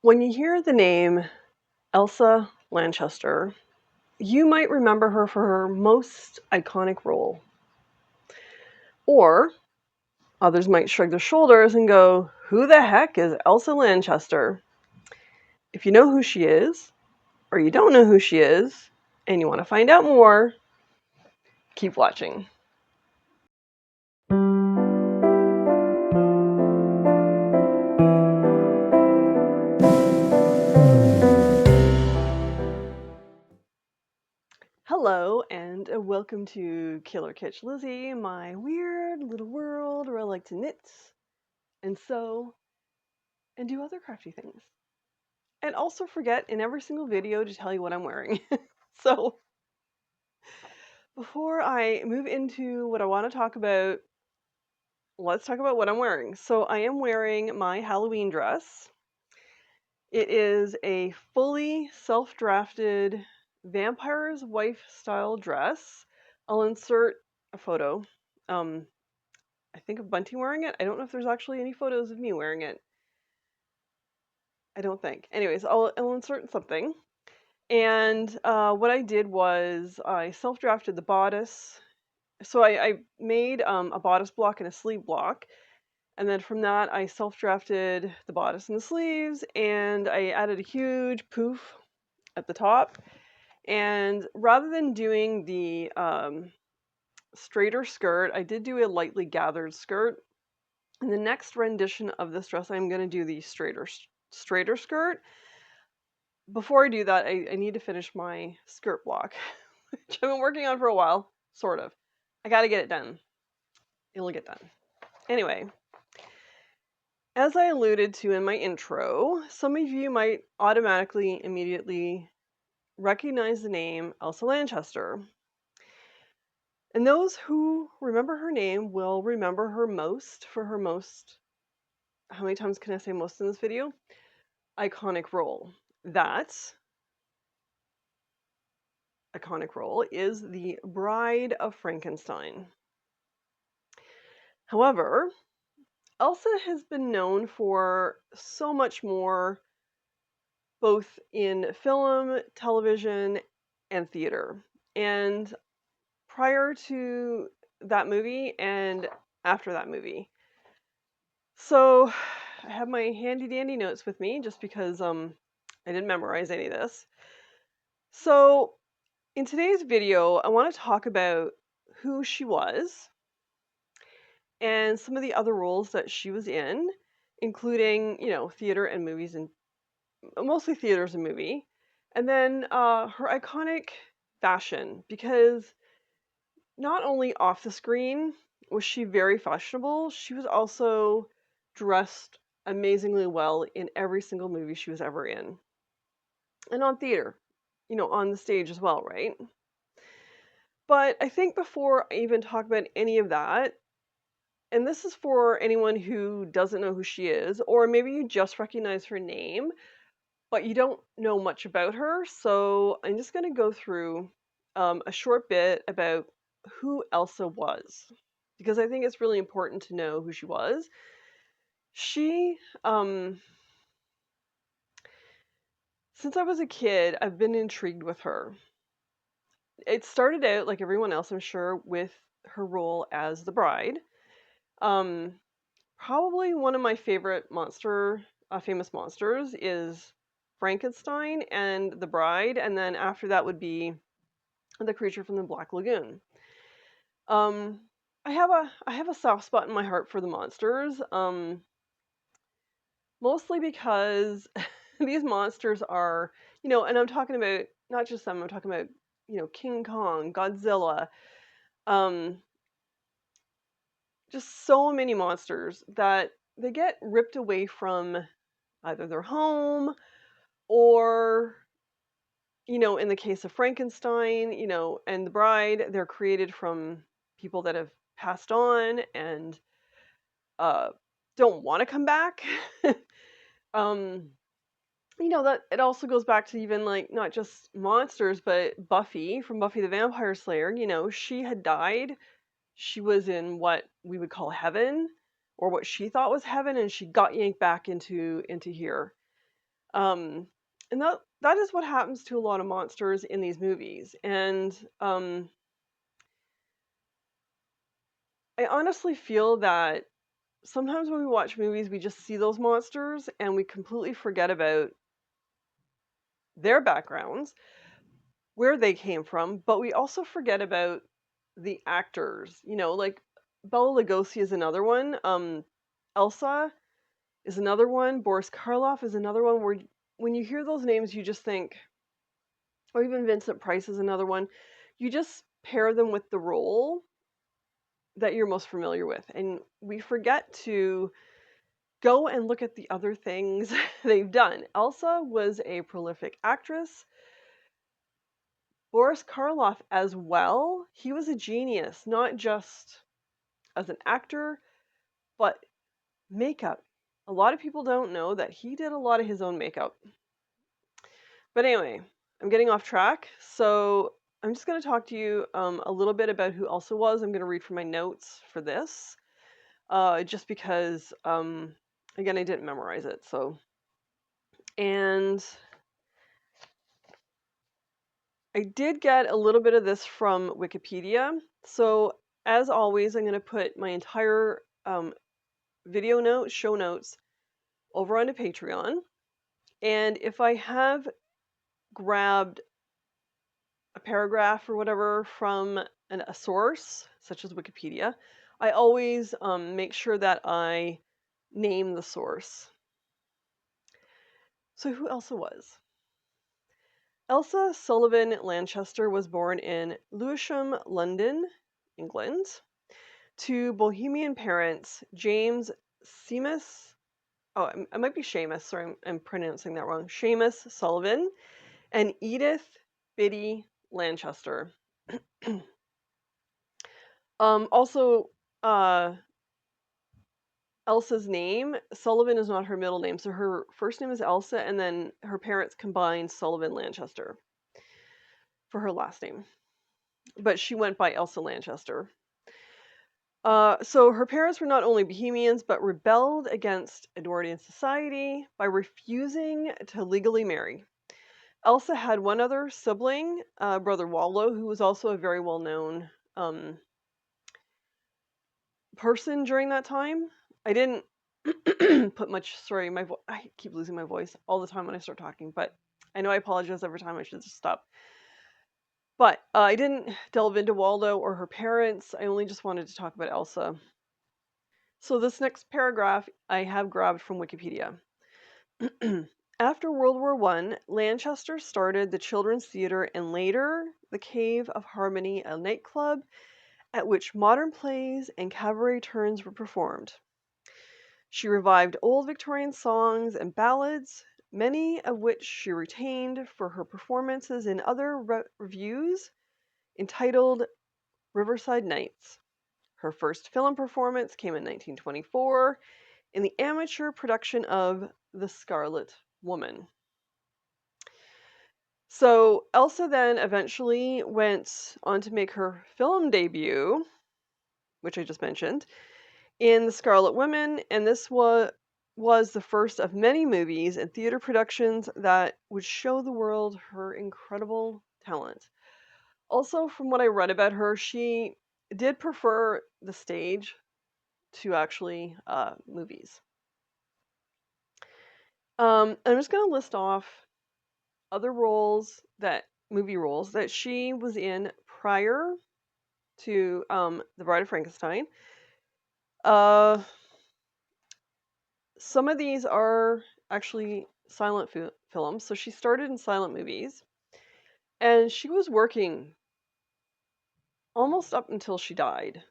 When you hear the name Elsa Lanchester, you might remember her for her most iconic role. Or others might shrug their shoulders and go, "Who the heck is Elsa Lanchester?" If you know who she is, or you don't know who she is, and you want to find out more, keep watching. Hello, and welcome to Killer Kitsch Lizzie, my weird little world where I like to knit and sew and do other crafty things. And also forget in every single video to tell you what I'm wearing. So before I move into what I want to talk about, let's talk about what I'm wearing. So I am wearing my Halloween dress. It is a fully self-drafted vampire's wife style dress. I'll insert a photo. I think of Bunty wearing it. I don't know if there's actually any photos of me wearing it. I don't think. Anyways, I'll insert something. And what I did was I self-drafted the bodice. So I made a bodice block and a sleeve block. And then from that, I self-drafted the bodice and the sleeves. And I added a huge poof at the top. And rather than doing the straighter skirt, I did do a lightly gathered skirt. In the next rendition of this dress, I'm going to do the straighter skirt. Before I do that, I need to finish my skirt block, which I've been working on for a while, sort of. I got to get it done. It'll get done. Anyway, as I alluded to in my intro, some of you might automatically, immediately recognize the name Elsa Lanchester. And those who remember her name will remember her most for her most, how many times can I say most in this video? Iconic role. That iconic role is the Bride of Frankenstein. However, Elsa has been known for so much more, both in film, television, and theater. And prior to that movie and after that movie. So I have my handy dandy notes with me just because I didn't memorize any of this. So in today's video, I want to talk about who she was and some of the other roles that she was in, including, theater and movies, and mostly theaters and movie. And then her iconic fashion, because not only off the screen was she very fashionable, she was also dressed amazingly well in every single movie she was ever in. And on theater, on the stage as well, right? But I think before I even talk about any of that, and this is for anyone who doesn't know who she is, or maybe you just recognize her name, but you don't know much about her. So I'm just going to go through a short bit about who Elsa was, because I think it's really important to know who she was. She, since I was a kid, I've been intrigued with her. It started out, like everyone else, I'm sure, with her role as the bride. Probably one of my favorite famous monsters is Frankenstein and the Bride, and then after that would be the creature from the Black Lagoon. I have a soft spot in my heart for the monsters, mostly because these monsters are, and I'm talking about not just them. I'm talking about King Kong, Godzilla, just so many monsters that they get ripped away from either their home or, in the case of Frankenstein, and the Bride, they're created from people that have passed on and don't want to come back. um, that it also goes back to even like not just monsters, but Buffy from Buffy the Vampire Slayer. She had died. She was in what we would call heaven, or what she thought was heaven, and she got yanked back into here. Um, and that is what happens to a lot of monsters in these movies. And I honestly feel that sometimes when we watch movies, we just see those monsters and we completely forget about their backgrounds, where they came from, but we also forget about the actors. Like Bela Lugosi is another one. Elsa is another one. Boris Karloff is another one. Where when you hear those names, you just think, or even Vincent Price is another one. You just pair them with the role that you're most familiar with, and we forget to go and look at the other things they've done. Elsa was a prolific actress. Boris Karloff as well. He was a genius, not just as an actor, but makeup. A lot of people don't know that he did a lot of his own makeup. But anyway, I'm getting off track. So I'm just going to talk to you a little bit about who Elsa was. I'm going to read from my notes for this, just because, again, I didn't memorize it. And I did get a little bit of this from Wikipedia. So as always, I'm going to put my entire video notes, show notes over onto Patreon. And if I have grabbed a paragraph or whatever from a source, such as Wikipedia, I always make sure that I name the source. So who Elsa was? Elsa Sullivan Lanchester was born in Lewisham, London, England, to Bohemian parents James Seamus. Oh, I might be Seamus. Sorry, I'm pronouncing that wrong. Seamus Sullivan and Edith Biddy Lanchester. Also, Elsa's name, Sullivan is not her middle name. So her first name is Elsa, and then her parents combined Sullivan Lanchester for her last name. But she went by Elsa Lanchester. So her parents were not only Bohemians, but rebelled against Edwardian society by refusing to legally marry. Elsa had one other sibling, brother Waldo, who was also a very well-known person during that time. I didn't put much. Sorry, I keep losing my voice all the time when I start talking, but I know I apologize every time. I should just stop. But I didn't delve into Waldo or her parents. I only just wanted to talk about Elsa. So this next paragraph I have grabbed from Wikipedia. After World War I, Lanchester started the Children's Theatre and later the Cave of Harmony, a nightclub at which modern plays and cabaret turns were performed. She revived old Victorian songs and ballads, many of which she retained for her performances in other revues entitled Riverside Nights. Her first film performance came in 1924 in the amateur production of The Scarlet Woman. So Elsa then eventually went on to make her film debut, which I just mentioned, in The Scarlet Woman, and this was the first of many movies and theater productions that would show the world her incredible talent. Also, from what I read about her, she did prefer the stage to actually movies. I'm just going to list off other movie roles that she was in prior to The Bride of Frankenstein. Some of these are actually silent films. So she started in silent movies, and she was working almost up until she died.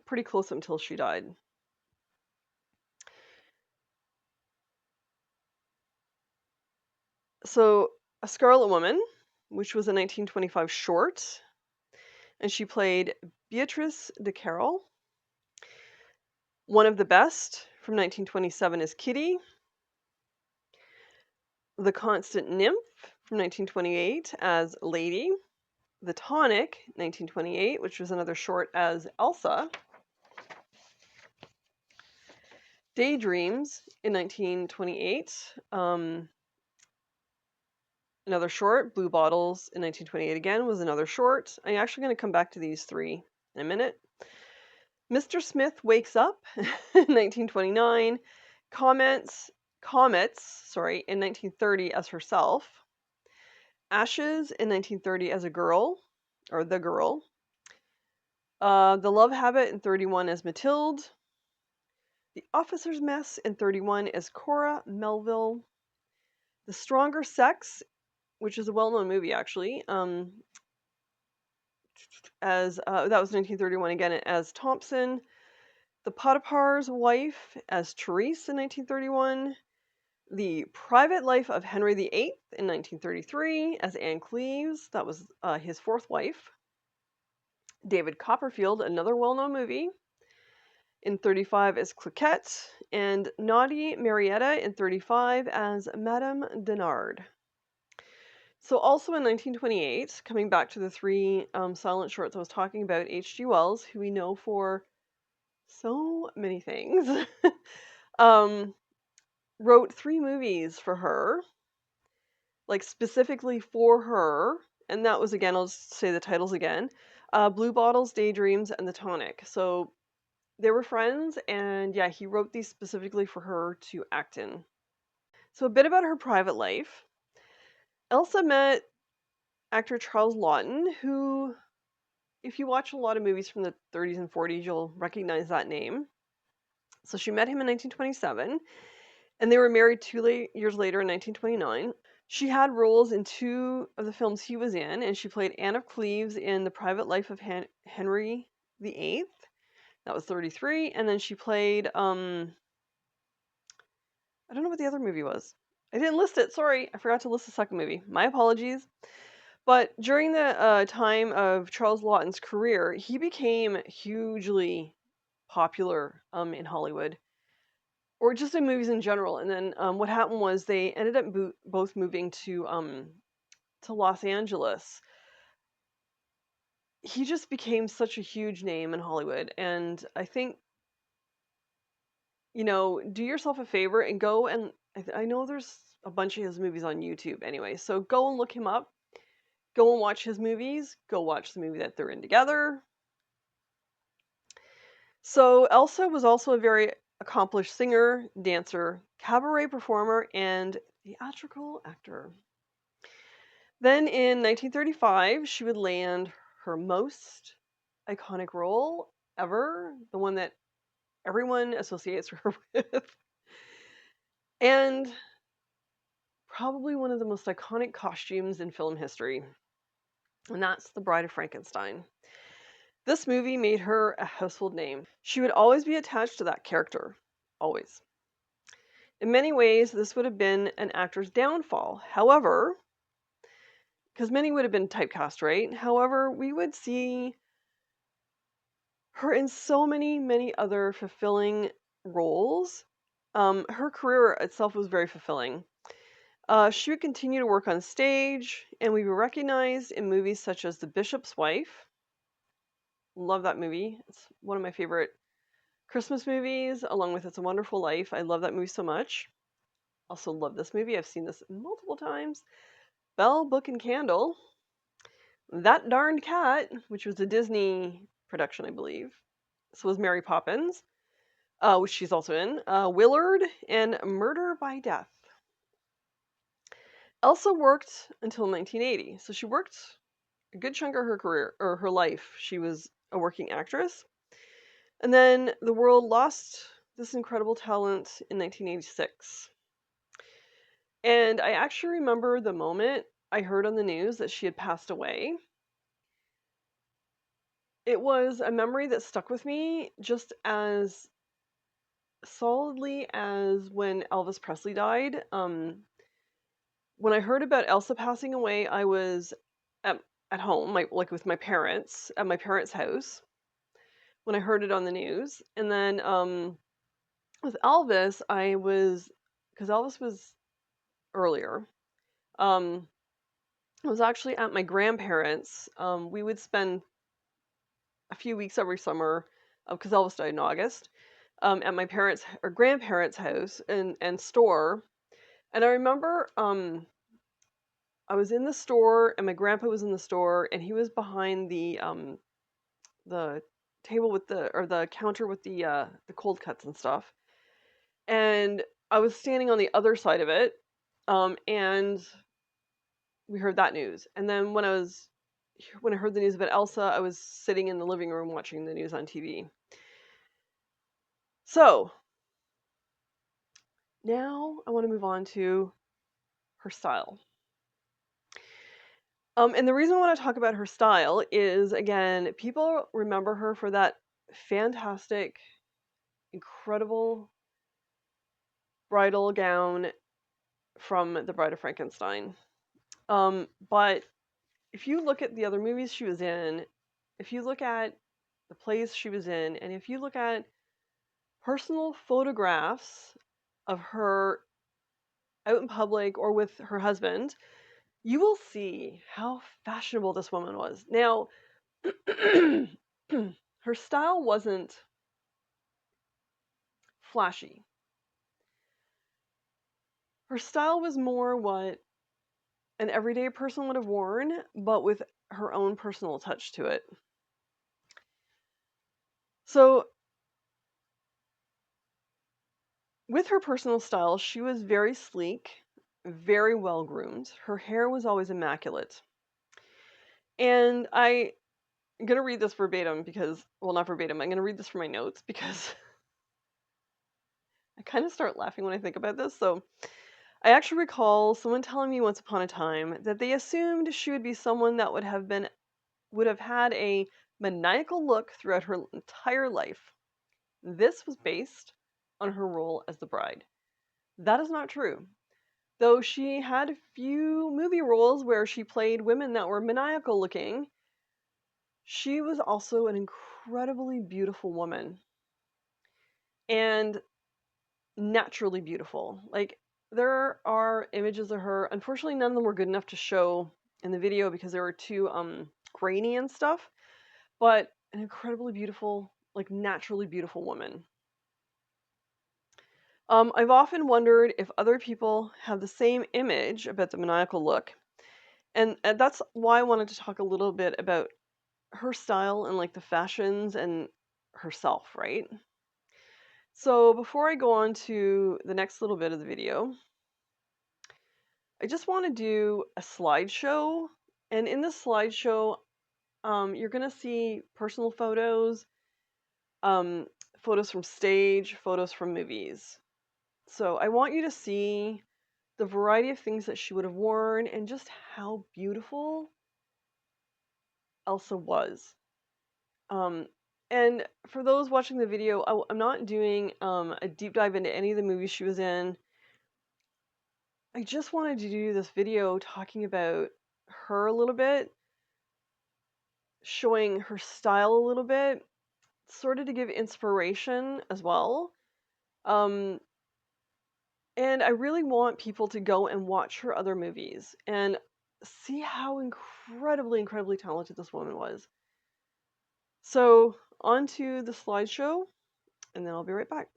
Pretty close until she died. So, A Scarlet Woman, which was a 1925 short, and she played Beatrice de Carroll. One of the Best from 1927 is Kitty. The Constant Nymph from 1928 as Lady. The Tonic, 1928, which was another short, as Elsa. Daydreams in 1928. another short. Blue Bottles in 1928 again was another short. I'm actually going to come back to these three in a minute. Mr. Smith Wakes Up in 1929. Comets, in 1930 as herself. Ashes in 1930 as a girl, or the girl. The Love Habit in 31 as Mathilde. The Officer's Mess in 31 as Cora Melville. The Stronger Sex, which is a well-known movie actually, as that was 1931 again as Thompson. The Potiphar's Wife as Therese in 1931. The Private Life of Henry VIII in 1933 as Anne Cleves. That was his fourth wife. David Copperfield, another well-known movie, in 35 as Cliquette. And Naughty Marietta in 35 as Madame Denard. So also in 1928, coming back to the three silent shorts I was talking about, H.G. Wells, who we know for so many things, wrote three movies for her, like specifically for her. And that was, again, I'll just say the titles again, Blue Bottles, Daydreams, and The Tonic. So they were friends, and yeah, he wrote these specifically for her to act in. So a bit about her private life. Elsa met actor Charles Laughton, who, if you watch a lot of movies from the 30s and 40s, you'll recognize that name. So she met him in 1927, and they were married 2 years later in 1929. She had roles in two of the films he was in, and she played Anne of Cleves in The Private Life of Henry VIII. That was 33, and then she played I don't know what the other movie was. I didn't list it. Sorry, I forgot to list the second movie. My apologies. But during the time of Charles Laughton's career, he became hugely popular in Hollywood, or just in movies in general. And then what happened was they ended up both moving to Los Angeles. He just became such a huge name in Hollywood, and I think, do yourself a favor and go and I know there's a bunch of his movies on YouTube anyway, so go and look him up. Go and watch his movies. Go watch the movie that they're in together. So Elsa was also a very accomplished singer, dancer, cabaret performer, and theatrical actor. Then in 1935, she would land her most iconic role ever, the one that everyone associates her with, and probably one of the most iconic costumes in film history, and that's The Bride of Frankenstein. This movie made her a household name. She would always be attached to that character. Always. In many ways, this would have been an actor's downfall. However, because many would have been typecast, right? However, we would see her in so many, many other fulfilling roles. Her career itself was very fulfilling. She would continue to work on stage, and we were recognized in movies such as The Bishop's Wife. Love that movie. It's one of my favorite Christmas movies, along with It's a Wonderful Life. I love that movie so much. Also love this movie. I've seen this multiple times. Belle, Book, and Candle. That Darned Cat, which was a Disney production, I believe. So was Mary Poppins, which she's also in. Willard, and Murder by Death. Elsa worked until 1980. So she worked a good chunk of her career, or her life. She was a working actress. And then the world lost this incredible talent in 1986. And I actually remember the moment I heard on the news that she had passed away. It was a memory that stuck with me just as solidly as when Elvis Presley died. When I heard about Elsa passing away, I was at home, like with my parents, at my parents' house, when I heard it on the news. And then with Elvis, because Elvis was earlier, I was actually at my grandparents'. We would spend a few weeks every summer, because Elvis died in August, at my parents' or grandparents' house and store. And I remember I was in the store, and my grandpa was in the store, and he was behind the table with the counter with the cold cuts and stuff. And I was standing on the other side of it, and we heard that news. And then when I heard the news about Elsa, I was sitting in the living room watching the news on TV. So now I want to move on to her style. And the reason I want to talk about her style is, again, people remember her for that fantastic, incredible bridal gown from The Bride of Frankenstein. But if you look at the other movies she was in, if you look at the plays she was in, and if you look at personal photographs of her out in public or with her husband, you will see how fashionable this woman was. Now, her style wasn't flashy. Her style was more what an everyday person would have worn, but with her own personal touch to it. So, with her personal style, she was very sleek, very well groomed. Her hair was always immaculate. And I'm going to read this verbatim because, well, not verbatim, I'm going to read this from my notes because I kind of start laughing when I think about this. So, I actually recall someone telling me once upon a time that they assumed she would be someone that would have had a maniacal look throughout her entire life. This was based on her role as the bride. That is not true. Though she had a few movie roles where she played women that were maniacal looking, she was also an incredibly beautiful woman and naturally beautiful. Like, there are images of her. Unfortunately, none of them were good enough to show in the video because they were too grainy and stuff, but an incredibly beautiful, like naturally beautiful woman. I've often wondered if other people have the same image about the maniacal look, and that's why I wanted to talk a little bit about her style and like the fashions and herself, right? So before I go on to the next little bit of the video, I just want to do a slideshow, and in this slideshow, you're gonna see personal photos, um, photos from stage, photos from movies. So I want you to see the variety of things that she would have worn and just how beautiful Elsa was. Um, and for those watching the video, I'm not doing a deep dive into any of the movies she was in. I just wanted to do this video talking about her a little bit, showing her style a little bit, sort of to give inspiration as well. Um, and I really want people to go and watch her other movies and see how incredibly, incredibly talented this woman was. So, on to the slideshow, and then I'll be right back.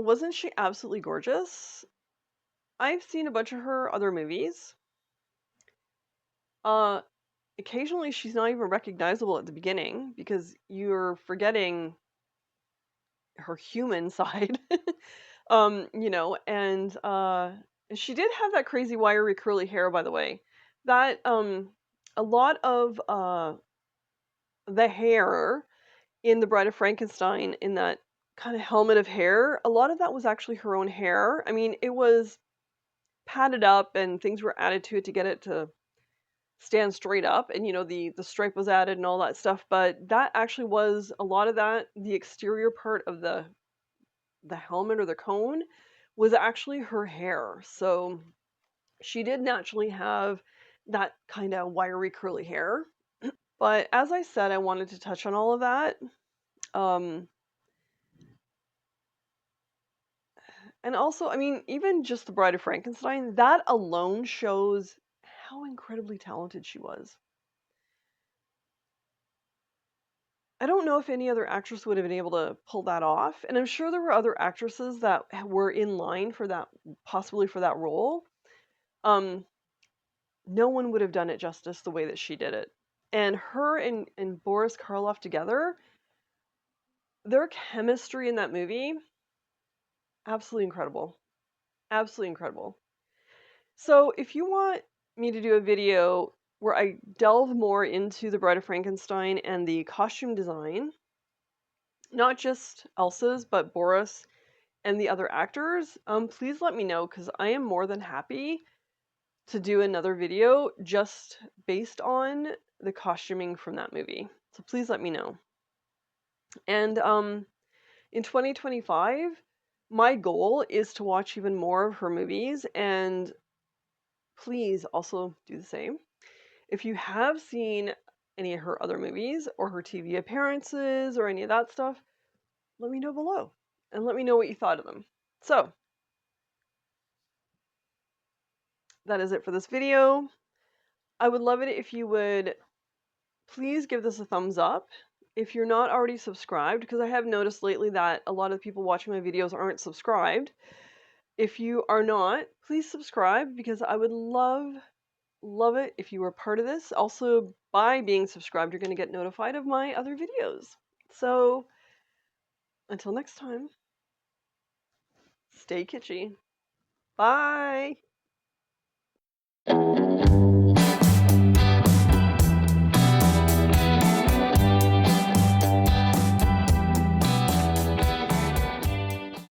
wasn't she absolutely gorgeous? I've seen a bunch of her other movies. Uh, Occasionally she's not even recognizable at the beginning because you're forgetting her human side. And she did have that crazy wiry curly hair, by the way. That A lot of the hair in The Bride of Frankenstein, in that kind of helmet of hair, a lot of that was actually her own hair. I mean, it was padded up and things were added to it to get it to stand straight up, and the stripe was added and all that stuff, but that actually was a lot of that. The exterior part of the helmet or the cone was actually her hair. So she did naturally have that kind of wiry curly hair. But as I said, I wanted to touch on all of that. Um, and also, I mean, even just The Bride of Frankenstein, that alone shows how incredibly talented she was. I don't know if any other actress would have been able to pull that off, and I'm sure there were other actresses that were in line for that, possibly for that role. Um, no one would have done it justice the way that she did it. And her and Boris Karloff together, their chemistry in that movie, absolutely incredible. Absolutely incredible. So if you want me to do a video where I delve more into The Bride of Frankenstein and the costume design, not just Elsa's, but Boris and the other actors, please let me know because I am more than happy to do another video just based on the costuming from that movie. So please let me know. And in 2025, my goal is to watch even more of her movies, and please also do the same. If you have seen any of her other movies or her TV appearances or any of that stuff, let me know below and let me know what you thought of them. So, that is it for this video. I would love it if you would please give this a thumbs up. If you're not already subscribed, because I have noticed lately that a lot of people watching my videos aren't subscribed. If you are not, please subscribe because I would love it if you were part of this. Also, by being subscribed, you're going to get notified of my other videos. So, until next time, stay kitschy. Bye!